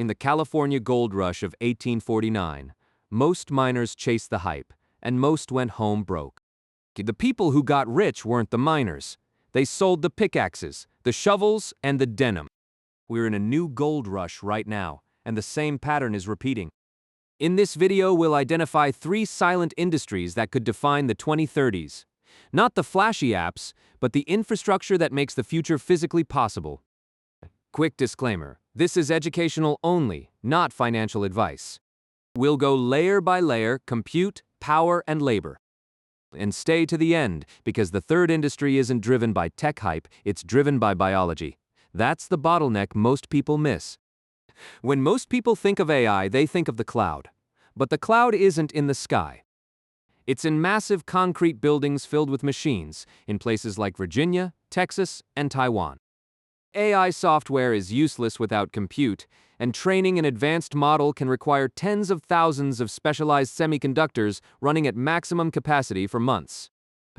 In the California gold rush of 1849, most miners chased the hype, and most went home broke. The people who got rich weren't the miners. They sold the pickaxes, the shovels, and the denim. We're in a new gold rush right now, and the same pattern is repeating. In this video, we'll identify 3 silent industries that could define the 2030s. Not the flashy apps, but the infrastructure that makes the future physically possible. Quick disclaimer, this is educational only, not financial advice. We'll go layer by layer, compute, power, and labor. And stay to the end, because the third industry isn't driven by tech hype, it's driven by biology. That's the bottleneck most people miss. When most people think of AI, they think of the cloud. But the cloud isn't in the sky. It's in massive concrete buildings filled with machines, in places like Virginia, Texas, and Taiwan. AI software is useless without compute, and training an advanced model can require tens of thousands of specialized semiconductors running at maximum capacity for months.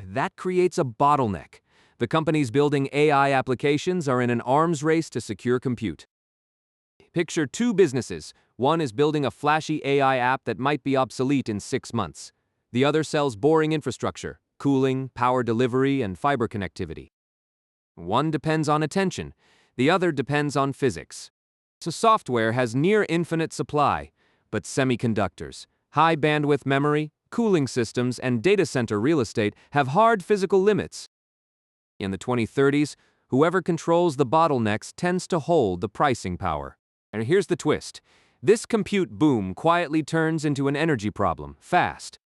That creates a bottleneck. The companies building AI applications are in an arms race to secure compute. Picture 2 businesses. One is building a flashy AI app that might be obsolete in 6 months. The other sells boring infrastructure, cooling, power delivery, and fiber connectivity. One depends on attention, the other depends on physics. So software has near infinite supply, but semiconductors, high bandwidth memory, cooling systems, and data center real estate have hard physical limits. In the 2030s, whoever controls the bottlenecks tends to hold the pricing power. And here's the twist. This compute boom quietly turns into an energy problem, fast.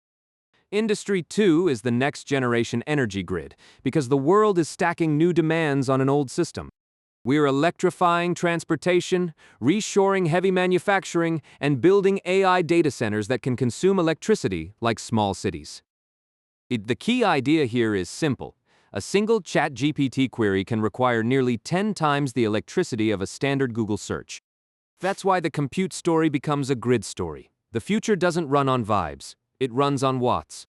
Industry 2 is the next generation energy grid, because the world is stacking new demands on an old system. We're electrifying transportation, reshoring heavy manufacturing, and building AI data centers that can consume electricity like small cities. The key idea here is simple. A single ChatGPT query can require nearly 10 times the electricity of a standard Google search. That's why the compute story becomes a grid story. The future doesn't run on vibes. It runs on watts.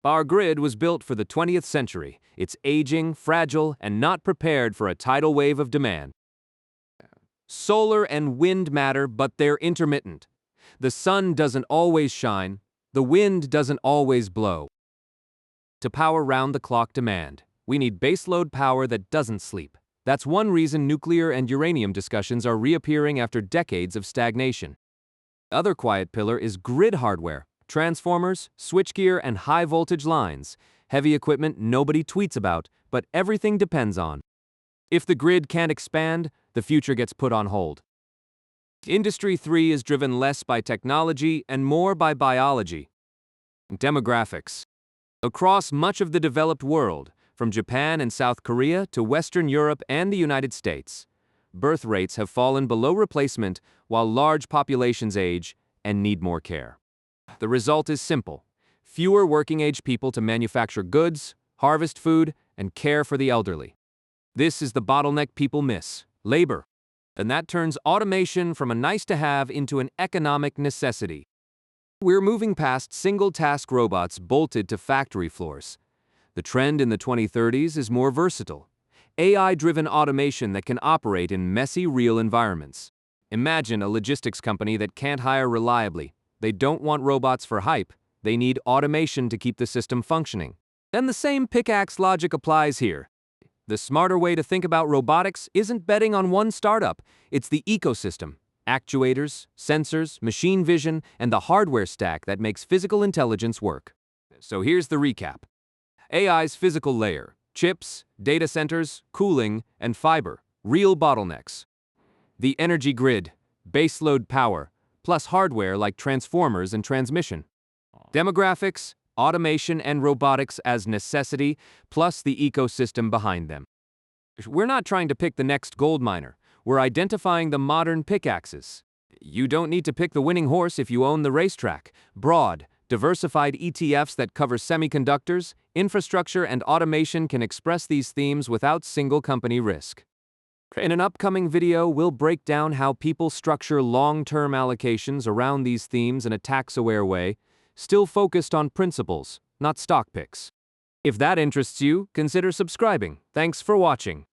Our grid was built for the 20th century. It's aging, fragile, and not prepared for a tidal wave of demand. Solar and wind matter, but they're intermittent. The sun doesn't always shine. The wind doesn't always blow. To power round-the-clock demand, we need baseload power that doesn't sleep. That's one reason nuclear and uranium discussions are reappearing after decades of stagnation. The other quiet pillar is grid hardware. Transformers, switchgear, and high-voltage lines. Heavy equipment nobody tweets about, but everything depends on. If the grid can't expand, the future gets put on hold. Industry 3 is driven less by technology and more by biology. Demographics. Across much of the developed world, from Japan and South Korea to Western Europe and the United States, birth rates have fallen below replacement while large populations age and need more care. The result is simple. Fewer working-age people to manufacture goods, harvest food, and care for the elderly. This is the bottleneck people miss, labor. And that turns automation from a nice-to-have into an economic necessity. We're moving past single-task robots bolted to factory floors. The trend in the 2030s is more versatile. AI-driven automation that can operate in messy, real environments. Imagine a logistics company that can't hire reliably. They don't want robots for hype. They need automation to keep the system functioning. And the same pickaxe logic applies here. The smarter way to think about robotics isn't betting on one startup. It's the ecosystem. Actuators, sensors, machine vision, and the hardware stack that makes physical intelligence work. So here's the recap. AI's physical layer. Chips, data centers, cooling, and fiber. Real bottlenecks. The energy grid. Baseload power. Plus hardware like transformers and transmission. Demographics, automation, and robotics as necessity, plus the ecosystem behind them. We're not trying to pick the next gold miner. We're identifying the modern pickaxes. You don't need to pick the winning horse if you own the racetrack. Broad, diversified ETFs that cover semiconductors, infrastructure, and automation can express these themes without single company risk. In an upcoming video, we'll break down how people structure long-term allocations around these themes in a tax-aware way, still focused on principles, not stock picks. If that interests you, consider subscribing. Thanks for watching.